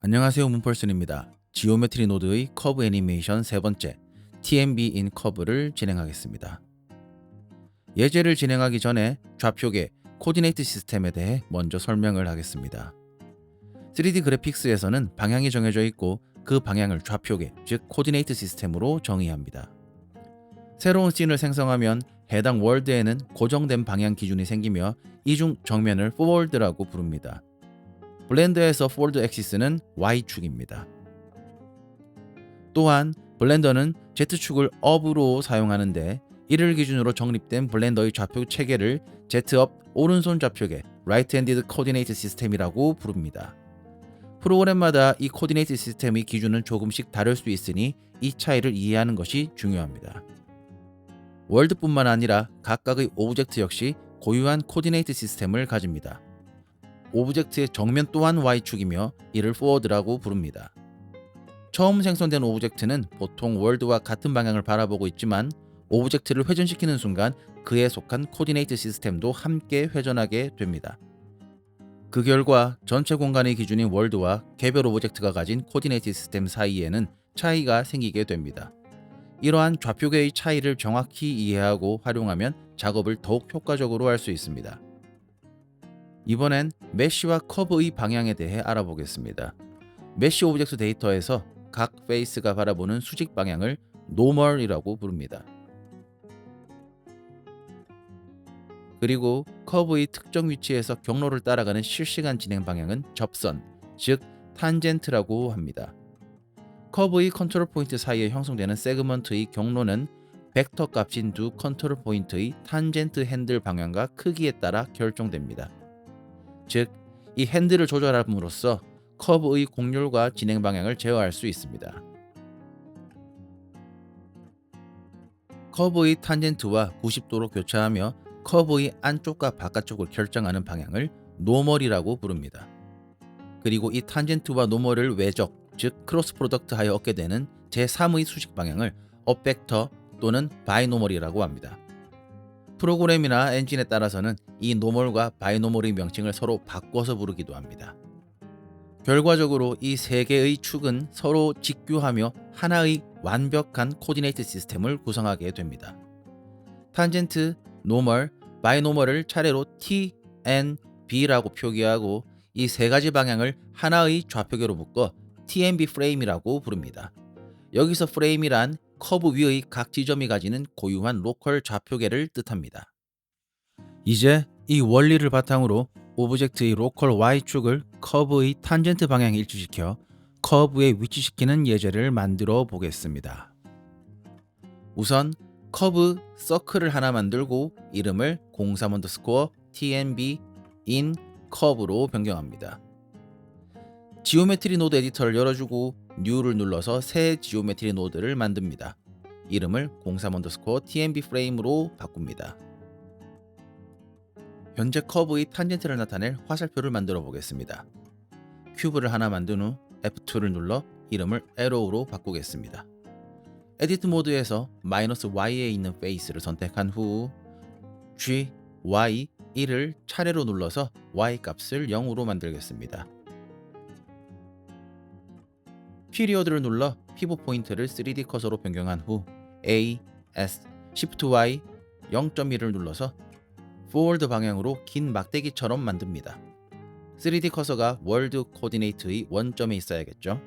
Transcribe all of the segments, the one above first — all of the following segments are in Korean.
안녕하세요, 문펄슨입니다. 지오메트리 노드의 커브 애니메이션 세 번째 TMB in 커브를 진행하겠습니다. 예제를 진행하기 전에 좌표계 코디네이트 시스템에 대해 먼저 설명을 하겠습니다. 3D 그래픽스에서는 방향이 정해져 있고 그 방향을 좌표계, 즉 코디네이트 시스템으로 정의합니다. 새로운 씬을 생성하면 해당 월드에는 고정된 방향 기준이 생기며 이 중 정면을 포워드라고 부릅니다. 블렌더에서 포워드 엑시스는 Y축입니다. 또한 블렌더는 Z축을 업으로 사용하는데 이를 기준으로 정립된 블렌더의 좌표 체계를 Z업 오른손 좌표계 Right Handed Coordinate System이라고 부릅니다. 프로그램마다 이 코디네이트 시스템의 기준은 조금씩 다를 수 있으니 이 차이를 이해하는 것이 중요합니다. 월드뿐만 아니라 각각의 오브젝트 역시 고유한 코디네이트 시스템을 가집니다. 오브젝트의 정면 또한 Y축이며 이를 포워드라고 부릅니다. 처음 생성된 오브젝트는 보통 월드와 같은 방향을 바라보고 있지만 오브젝트를 회전시키는 순간 그에 속한 코디네이트 시스템도 함께 회전하게 됩니다. 그 결과 전체 공간의 기준인 월드와 개별 오브젝트가 가진 코디네이트 시스템 사이에는 차이가 생기게 됩니다. 이러한 좌표계의 차이를 정확히 이해하고 활용하면 작업을 더욱 효과적으로 할 수 있습니다. 이번엔 메쉬와 커브의 방향에 대해 알아보겠습니다. 메쉬 오브젝트 데이터에서 각 페이스가 바라보는 수직 방향을 노멀이라고 부릅니다. 그리고 커브의 특정 위치에서 경로를 따라가는 실시간 진행 방향은 접선, 즉 탄젠트라고 합니다. 커브의 컨트롤 포인트 사이에 형성되는 세그먼트의 경로는 벡터 값인 두 컨트롤 포인트의 탄젠트 핸들 방향과 크기에 따라 결정됩니다. 즉, 이 핸들을 조절함으로써 커브의 곡률과 진행 방향을 제어할 수 있습니다. 커브의 탄젠트와 90도로 교차하며 커브의 안쪽과 바깥쪽을 결정하는 방향을 노멀이라고 부릅니다. 그리고 이 탄젠트와 노멀을 외적, 즉 크로스 프로덕트 하여 얻게 되는 제3의 수직 방향을 업벡터 또는 바이노멀이라고 합니다. 프로그램이나 엔진에 따라서는 이 노멀과 바이노멀의 명칭을 서로 바꿔서 부르기도 합니다. 결과적으로 이 세 개의 축은 서로 직교하며 하나의 완벽한 코디네이트 시스템을 구성하게 됩니다. 탄젠트, 노멀, 바이노멀을 차례로 T, N, B라고 표기하고 이 세 가지 방향을 하나의 좌표계로 묶어 TNB 프레임이라고 부릅니다. 여기서 프레임이란 커브 위의 각 지점이 가지는 고유한 로컬 좌표계를 뜻합니다. 이제 이 원리를 바탕으로 오브젝트의 로컬 Y축을 커브의 탄젠트 방향에 일치시켜 커브에 위치시키는 예제를 만들어 보겠습니다. 우선 커브 서클을 하나 만들고 이름을 03_TNB in 커브로 변경합니다. 지오메트리 노드 에디터를 열어주고 New를 눌러서 새 지오메트리 노드를 만듭니다. 이름을 03_TNB 프레임으로 바꿉니다. 현재 커브의 탄젠트를 나타낼 화살표를 만들어 보겠습니다. 큐브를 하나 만든 후 F2를 눌러 이름을 에로우로 바꾸겠습니다. 에디트 모드에서 -Y에 있는 페이스를 선택한 후 G, Y, 1을 차례로 눌러서 Y 값을 0으로 만들겠습니다. 피리어드를 눌러 피봇 포인트를 3D 커서로 변경한 후 A, S, Shift Y, 0.1을 눌러서 포워드 방향으로 긴 막대기처럼 만듭니다. 3D 커서가 월드 코디네이트의 원점에 있어야겠죠.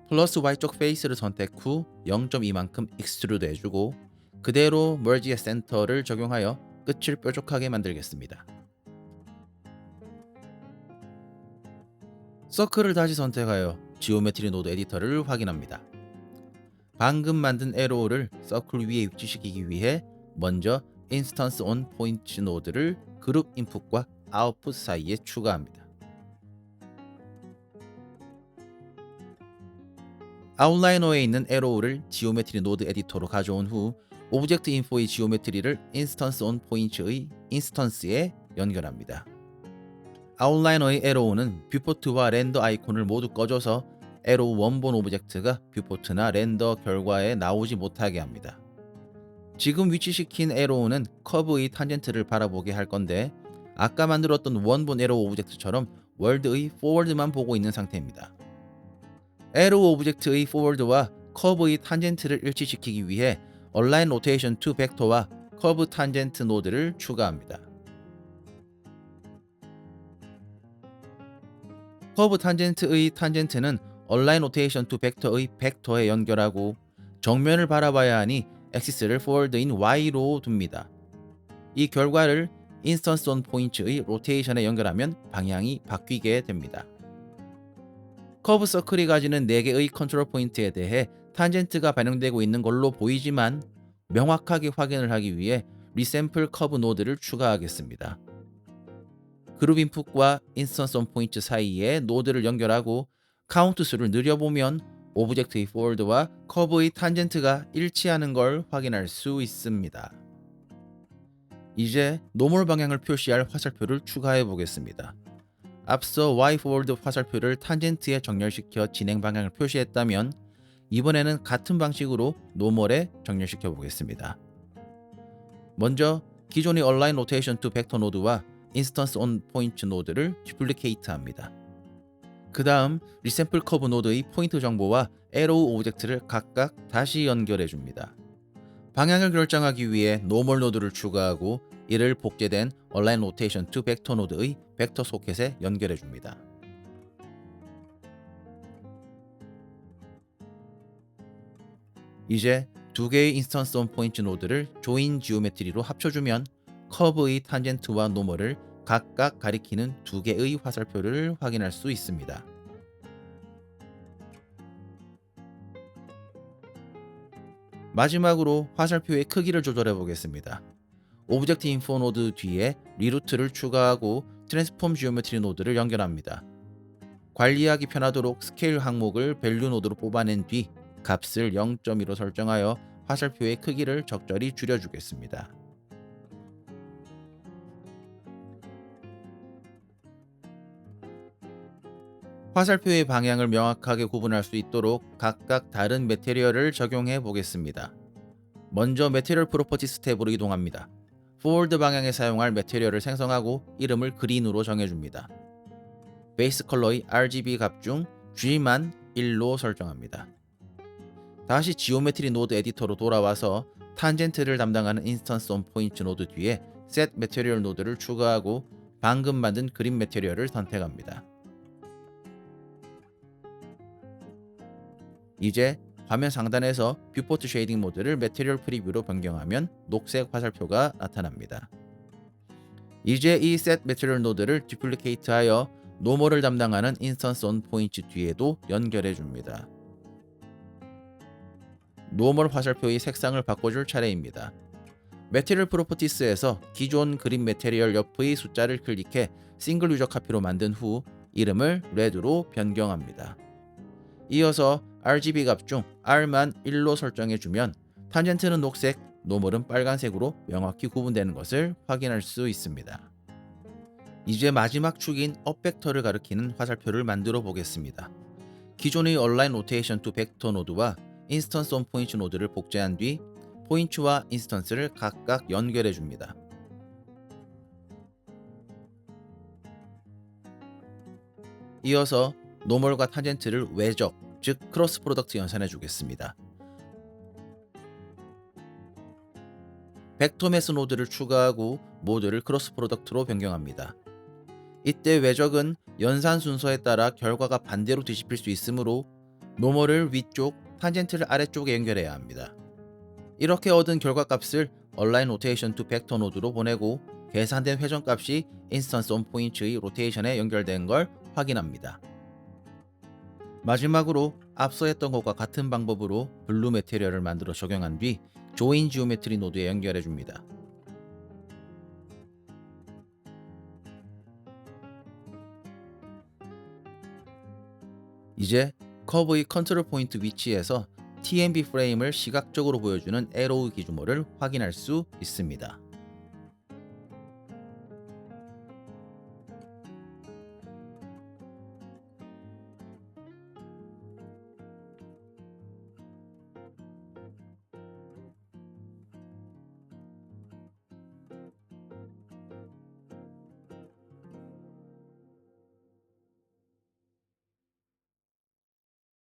플러스 Y쪽 페이스를 선택 후 0.2만큼 익스트루드 해주고 그대로 멀지의 센터를 적용하여 끝을 뾰족하게 만들겠습니다. 서클을 다시 선택하여 지오메트리 노드 에디터를 확인합니다. 방금 만든 에로우를 서클 위에 위치시키기 위해 먼저 인스턴스 온 포인트 노드를 그룹 인풋과 아웃풋 사이에 추가합니다. 아웃라이너에 있는 에로우를 지오메트리 노드 에디터로 가져온 후 오브젝트 인포의 지오메트리를 인스턴스 온 포인트의 인스턴스에 연결합니다. 아웃라이너의 에로우는 뷰포트와 렌더 아이콘을 모두 꺼줘서 에로우 원본 오브젝트가 뷰포트나 렌더 결과에 나오지 못하게 합니다. 지금 위치시킨 에로우는 커브의 탄젠트를 바라보게 할 건데 아까 만들었던 원본 에로우 오브젝트처럼 월드의 포워드만 보고 있는 상태입니다. 에로 오브젝트의 포워드와 커브의 탄젠트를 일치시키기 위해 얼라인 로테이션 투 벡터와 커브 탄젠트 노드를 추가합니다. 커브 탄젠트의 탄젠트는 얼라인 로테이션 투 벡터의 벡터에 연결하고 정면을 바라봐야 하니 엑시스를 포워드인 Y로 둡니다. 이 결과를 인스턴스 온 포인트의 로테이션에 연결하면 방향이 바뀌게 됩니다. 커브 서클이 가지는 4개의 컨트롤 포인트에 대해 탄젠트가 반영되고 있는 걸로 보이지만 명확하게 확인을 하기 위해 리샘플 커브 노드를 추가하겠습니다. 그룹 인풋과 인스턴스 온 포인트 사이에 노드를 연결하고 카운트 수를 늘려보면 오브젝트의 포워드와 커브의 탄젠트가 일치하는 걸 확인할 수 있습니다. 이제 노멀 방향을 표시할 화살표를 추가해 보겠습니다. 앞서 Y 포워드 화살표를 탄젠트에 정렬시켜 진행 방향을 표시했다면 이번에는 같은 방식으로 노멀에 정렬시켜 보겠습니다. 먼저 기존의 얼라인 로테이션 투 벡터 노드와 인스턴스 온 포인트 노드를 듀플리케이트 합니다. 그 다음 리샘플 커브 노드의 포인트 정보와 에로우 오브젝트를 각각 다시 연결해 줍니다. 방향을 결정하기 위해 노멀 노드를 추가하고 이를 복제된 얼라인 로테이션 투 벡터 노드의 벡터 소켓에 연결해 줍니다. 이제 두 개의 인스턴스 온 포인트 노드를 조인 지오메트리로 합쳐주면 커브의 탄젠트와 노멀을 각각 가리키는 두 개의 화살표를 확인할 수 있습니다. 마지막으로 화살표의 크기를 조절해 보겠습니다. 오브젝트 인포 노드 뒤에 리루트를 추가하고 트랜스폼 지오메트리 노드를 연결합니다. 관리하기 편하도록 스케일 항목을 밸류 노드로 뽑아낸 뒤 값을 0.2로 설정하여 화살표의 크기를 적절히 줄여주겠습니다. 화살표의 방향을 명확하게 구분할 수 있도록 각각 다른 매테리얼을 적용해 보겠습니다. 먼저 매테리얼 프로퍼티스 탭으로 이동합니다. 포워드 방향에 사용할 매테리얼을 생성하고 이름을 그린으로 정해줍니다. 베이스 컬러의 RGB 값 중 G만 1로 설정합니다. 다시 지오메트리 노드 에디터로 돌아와서 탄젠트를 담당하는 인스턴스 온 포인트 노드 뒤에 셋 매테리얼 노드를 추가하고 방금 만든 그린 매테리얼을 선택합니다. 이제 화면 상단에서 뷰포트 쉐이딩 모드를 매테리얼 프리뷰로 변경하면 녹색 화살표가 나타납니다. 이제 이 셋 매테리얼 노드를 듀플리케이트하여 노멀을 담당하는 인스턴스 온 포인트 뒤에도 연결해 줍니다. 노멀 화살표의 색상을 바꿔줄 차례입니다. 매테리얼 프로퍼티스에서 기존 그린 매테리얼 옆의 숫자를 클릭해 싱글 유저 카피로 만든 후 이름을 레드로 변경합니다. 이어서 RGB 값 중 R만 1로 설정해주면 탄젠트는 녹색, 노멀은 빨간색으로 명확히 구분되는 것을 확인할 수 있습니다. 이제 마지막 축인 업 벡터를 가리키는 화살표를 만들어 보겠습니다. 기존의 얼라인 로테이션 투 벡터 노드와 인스턴스 온 포인트 노드를 복제한 뒤 포인트와 인스턴스를 각각 연결해 줍니다. 이어서 노멀과 탄젠트를 외적, 즉 크로스 프로덕트 연산해 주겠습니다. 벡터 매스 노드를 추가하고 모드를 크로스 프로덕트로 변경합니다. 이때 외적은 연산 순서에 따라 결과가 반대로 뒤집힐 수 있으므로 노멀을 위쪽, 탄젠트를 아래쪽에 연결해야 합니다. 이렇게 얻은 결과값을 얼라인 로테이션 투 벡터 노드로 보내고 계산된 회전값이 인스턴스 온 포인트의 로테이션에 연결된 걸 확인합니다. 마지막으로 앞서 했던 것과 같은 방법으로 블루 매테리얼을 만들어 적용한 뒤 조인 지오메트리 노드에 연결해 줍니다. 이제 커브의 컨트롤 포인트 위치에서 TMB 프레임을 시각적으로 보여주는 에로우 기준모를 확인할 수 있습니다.